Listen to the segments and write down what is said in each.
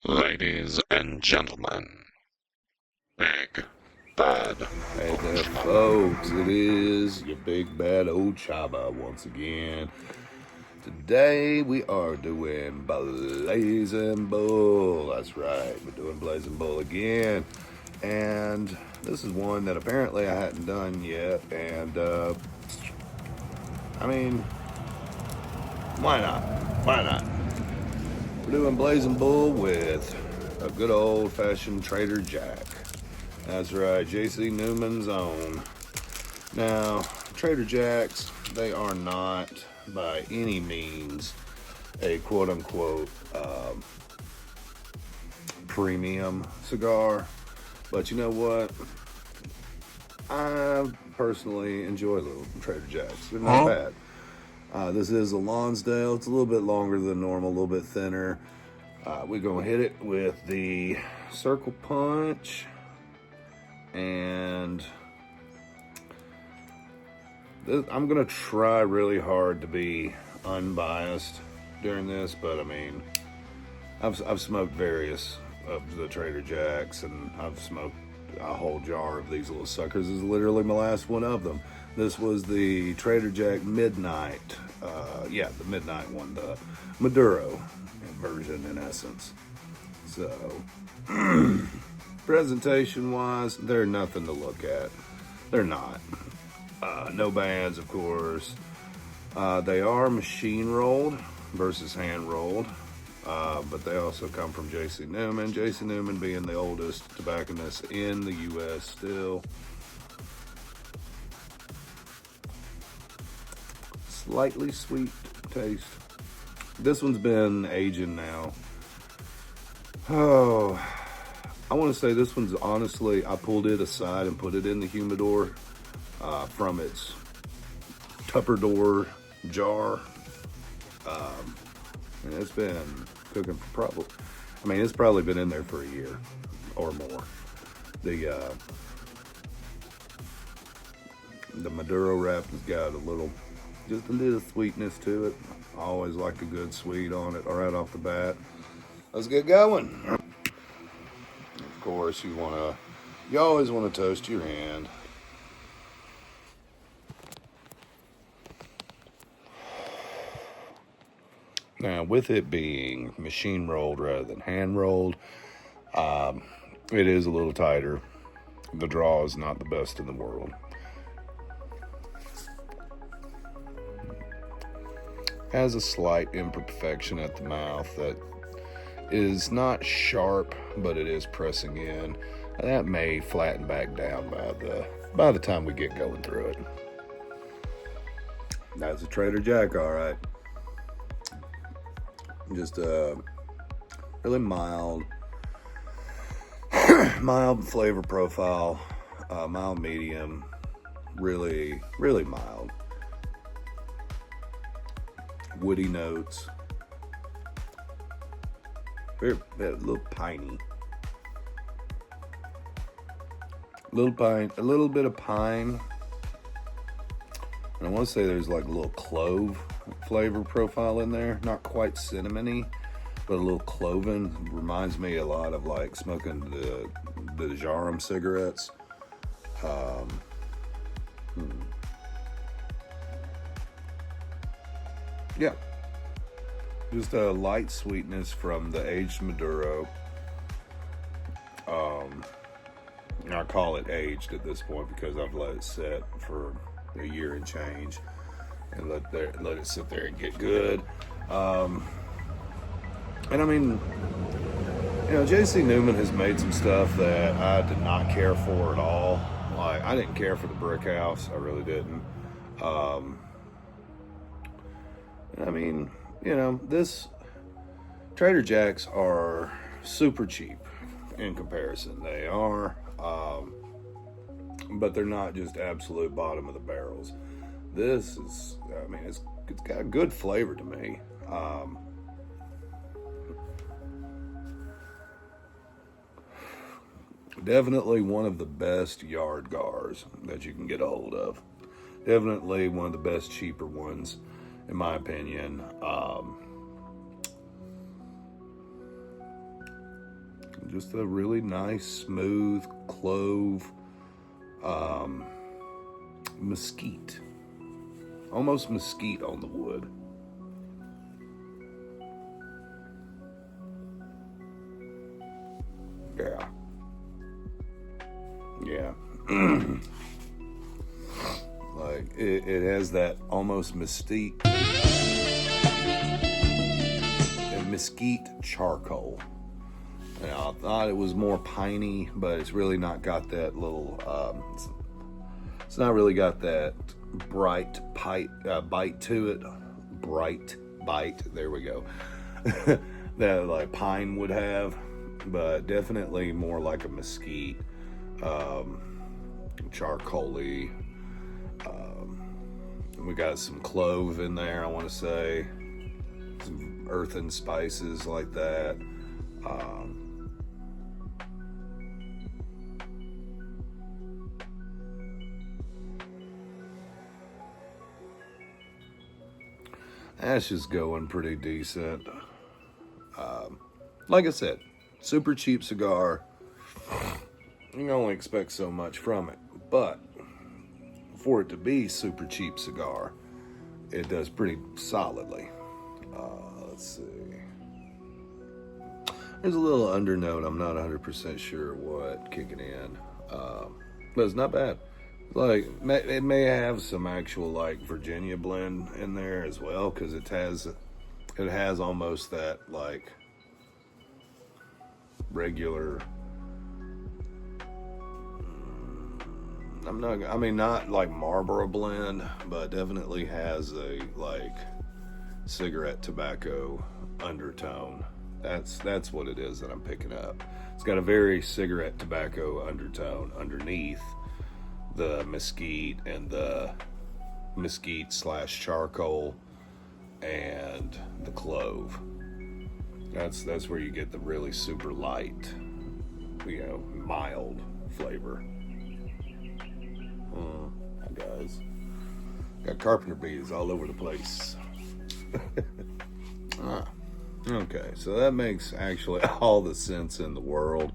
Ladies and gentlemen, Big Bad Hey there, folks. It is your big bad old Chaba once again. Today we are doing Blazin Bull. That's right, we're doing Blazin Bull again. And this is one that apparently I hadn't done yet. And, I mean, why not? Why not? We're doing Blazin Bull with a good old fashioned Trader Jack. That's right, J.C. Newman's own. Now, Trader Jack's, they are not by any means a quote-unquote premium cigar. But you know what? I personally enjoy little Trader Jack's. They're not bad. This is a Lonsdale. It's a little bit longer than normal, a little bit thinner. We're going to hit it with the Circle Punch. And I'm going to try really hard to be unbiased during this, but I mean, I've smoked various of the Trader Jacks, and I've smoked a whole jar of these little suckers. This is literally my last one of them. This was the Trader Jack Midnight. The Midnight one, the Maduro version in essence. So, presentation-wise, they're nothing to look at. They're not. No bands, of course. They are machine-rolled versus hand-rolled. But they also come from J.C. Newman. J.C. Newman being the oldest tobacconist in the U.S. still. Slightly sweet taste. This one's been aging now. Oh, I want to say this one's honestly, I pulled it aside and put it in the humidor from its Tupperware jar. And it's been cooking for it's probably been in there for a year or more. The Maduro wrap has got just a little sweetness to it. I always like a good sweet on it right off the bat. Let's get going. Of course, you always want to toast your hand. Now, with it being machine rolled rather than hand rolled, it is a little tighter. The draw is not the best in the world. Has a slight imperfection at the mouth that is not sharp, but it is pressing in. That may flatten back down by the time we get going through it. That's a Trader Jack, all right. Just really mild flavor profile, mild medium, really, really mild. Woody notes, a little piney, a little bit of pine. And I want to say there's like a little clove flavor profile in there. Not quite cinnamony, but a little cloven. Reminds me a lot of like smoking the Jarum cigarettes. Yeah. Just a light sweetness from the aged Maduro. I call it aged at this point because I've let it sit for a year and change, and let it sit there and get good. And I mean, J.C. Newman has made some stuff that I did not care for at all. Like, I didn't care for the Brick House. I really didn't. I mean, this Trader Jack's are super cheap in comparison. They are, but they're not just absolute bottom of the barrels. This is, it's got a good flavor to me. Definitely one of the best yard gars that you can get a hold of. Definitely one of the best cheaper ones, in my opinion. Just a really nice, smooth clove, mesquite. Almost mesquite on the wood. Yeah. Yeah. Like, it has that almost mesquite charcoal. And I thought it was more piney, but it's really not got that little, it's not really got that bright bite to it. Bright bite, there we go. That like pine would have, but definitely more like a mesquite, charcoaly. We got some clove in there, I want to say. Some earthen spices like that. Ash is going pretty decent. Like I said, super cheap cigar. You can only expect so much from it. But for it to be super cheap cigar, it does pretty solidly. Let's see. There's a little undernote. I'm not 100% sure what kicking in. But it's not bad. Like, it may have some actual like Virginia blend in there as well, because it has almost that like regular. Not like Marlboro blend, but definitely has a like cigarette tobacco undertone. That's what it is that I'm picking up. It's got a very cigarette tobacco undertone underneath the mesquite and the mesquite / charcoal and the clove. That's where you get the really super light, mild flavor. Guys, got carpenter bees all over the place. Okay, so that makes actually all the sense in the world.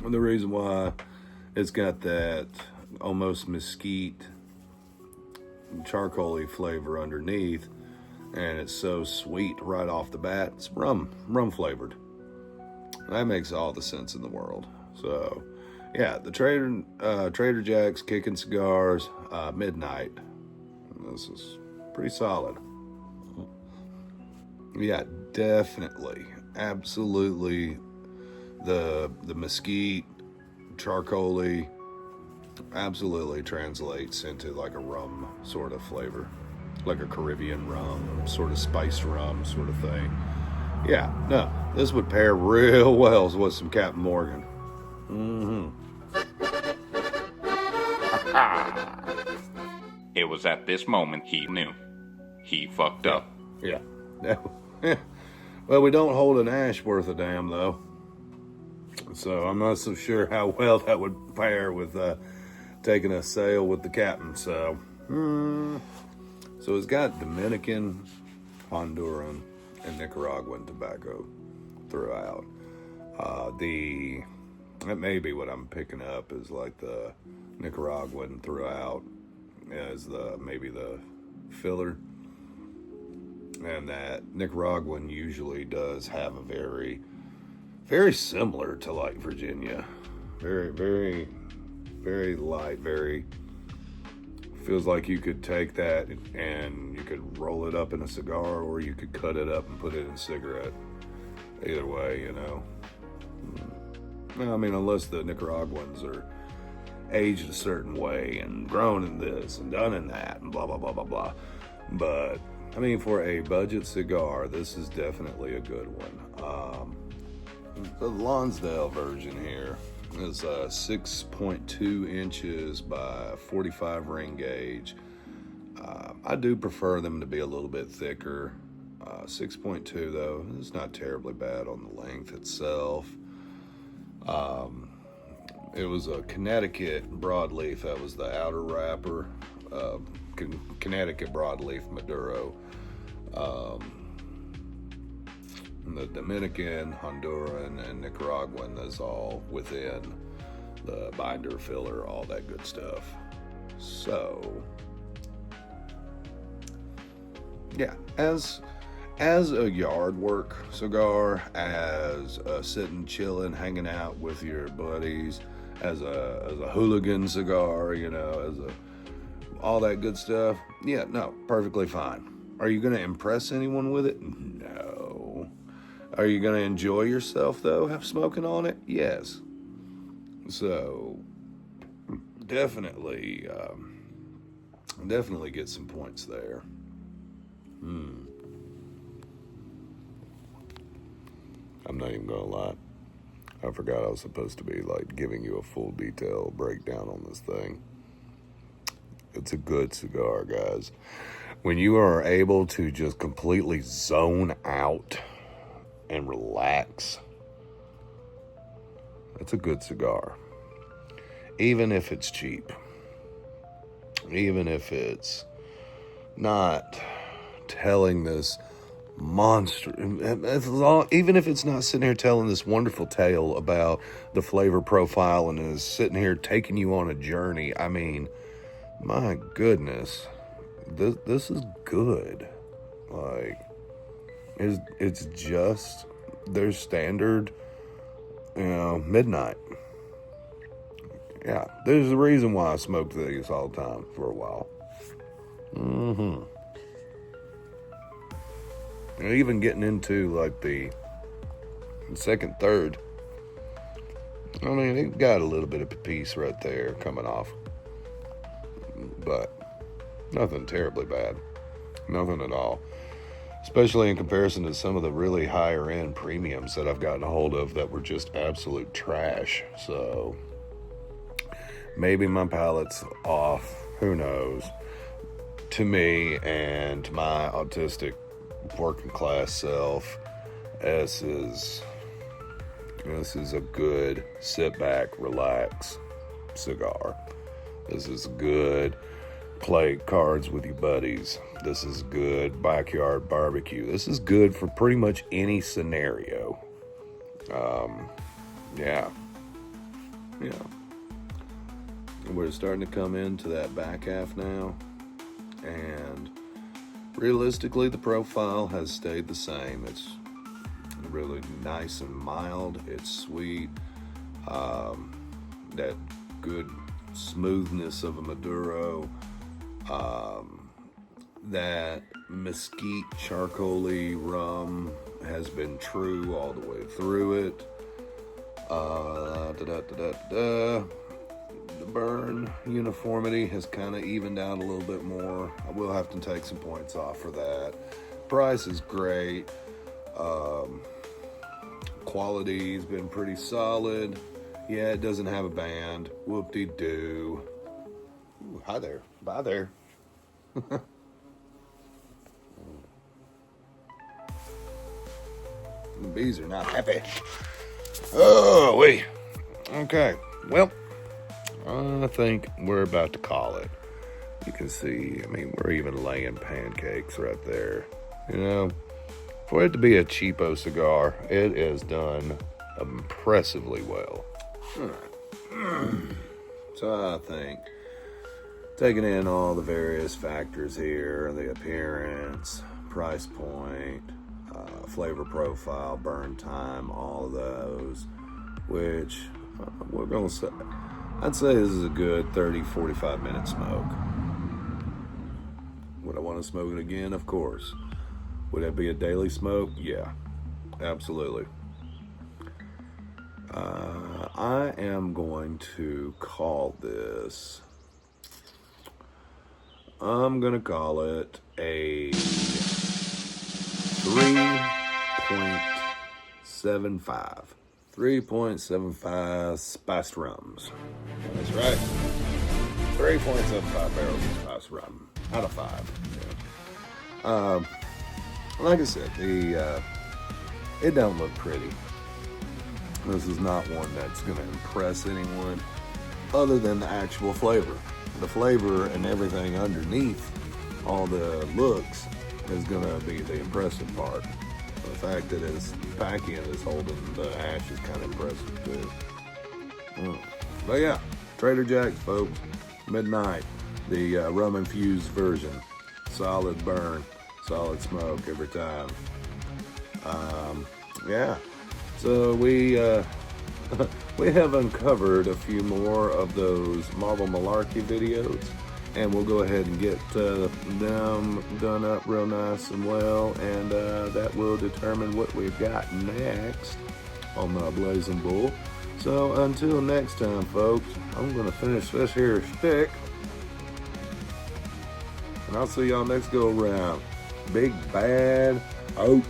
And the reason why it's got that almost mesquite charcoaly flavor underneath, and it's so sweet right off the bat. It's rum flavored. That makes all the sense in the world. So, yeah, the Trader Jack's Kickin Cigars, midnight. This is pretty solid. Yeah, definitely, absolutely. The mesquite, charcoaly, absolutely translates into like a rum sort of flavor, like a Caribbean rum, sort of spiced rum sort of thing. Yeah, no, this would pair real well with some Captain Morgan. It was at this moment he knew. He fucked up. Yeah. Well, we don't hold an ash worth a damn, though. So I'm not so sure how well that would pair with taking a sail with the captain. So it's got Dominican, Honduran, and Nicaraguan tobacco throughout. That may be what I'm picking up is like the Nicaraguan throughout as maybe the filler. And that Nicaraguan usually does have a very, very similar to like Virginia. Very, very, very light, feels like you could take that and you could roll it up in a cigar, or you could cut it up and put it in a cigarette. Either way, unless the Nicaraguans are aged a certain way and grown in this and done in that and blah, blah, blah, blah, blah. But for a budget cigar, this is definitely a good one. The Lonsdale version here is 6.2 inches by 45 ring gauge. I do prefer them to be a little bit thicker. 6.2 though, it's not terribly bad on the length itself. It was a Connecticut Broadleaf. That was the outer wrapper. Connecticut Broadleaf Maduro. the Dominican, Honduran, and Nicaraguan is all within the binder, filler, all that good stuff. So, yeah, as a yard work cigar, as a sitting, chilling, hanging out with your buddies, as a hooligan cigar, you know, as a all that good stuff. Yeah, no, perfectly fine. Are you going to impress anyone with it? No. Are you going to enjoy yourself though, have smoking on it? Yes. So, definitely get some points there. I'm not even gonna lie. I forgot I was supposed to be like giving you a full detail breakdown on this thing. It's a good cigar, guys. When you are able to just completely zone out and relax, it's a good cigar. Even if it's cheap. Even if it's not telling this monster, even if it's not sitting here telling this wonderful tale about the flavor profile and is sitting here taking you on a journey. I mean, my goodness, this is good. Like, it's just their standard, you know, midnight. Yeah, there's a reason why I smoked these all the time for a while. And even getting into like the second, third, I mean, it got a little bit of peace right there coming off. But nothing terribly bad. Nothing at all. Especially in comparison to some of the really higher end premiums that I've gotten a hold of that were just absolute trash. So maybe my palate's off. Who knows? To me and my autistic working class self, this is a good sit back, relax cigar. This is good play cards with your buddies. This is good backyard barbecue. This is good for pretty much any scenario. Yeah. We're starting to come into that back half now, and realistically, the profile has stayed the same. It's really nice and mild. It's sweet. That good smoothness of a Maduro. That mesquite charcoaly rum has been true all the way through it. The burn uniformity has kind of evened out a little bit more. I will have to take some points off for that. Price is great. Quality's been pretty solid. Yeah, it doesn't have a band. Whoop-de-doo. Ooh, hi there. Bye there. The bees are not happy. Oh, wait. Okay. Well, I think we're about to call it. You can see, I mean, we're even laying pancakes right there. You know, for it to be a cheapo cigar, it is done impressively well. So I think, taking in all the various factors here, the appearance, price point, flavor profile, burn time, all of those, which we're going to say, I'd say this is a good 30, 45 minute smoke. Would I want to smoke it again? Of course. Would that be a daily smoke? Yeah, absolutely. I am going to call this, I'm going to call it a 3.75. 3.75 spiced rums. That's right. 3.75 barrels of spiced rum out of 5. Yeah. Like I said, it don't look pretty. This is not one that's going to impress anyone other than the actual flavor. The flavor and everything underneath all the looks is going to be the impressive part. The fact that his back end is holding the ash is kind of impressive too. But yeah, Trader Jack's, folks. Midnight, the rum infused version. Solid burn, solid smoke every time. Yeah, so we we have uncovered a few more of those Marble Malarkey videos, and we'll go ahead and get them done up real nice and well, and that will determine what we've got next on the Blazin' Bull. So until next time, folks, I'm going to finish this here stick, and I'll see y'all next go around. Big Bad out.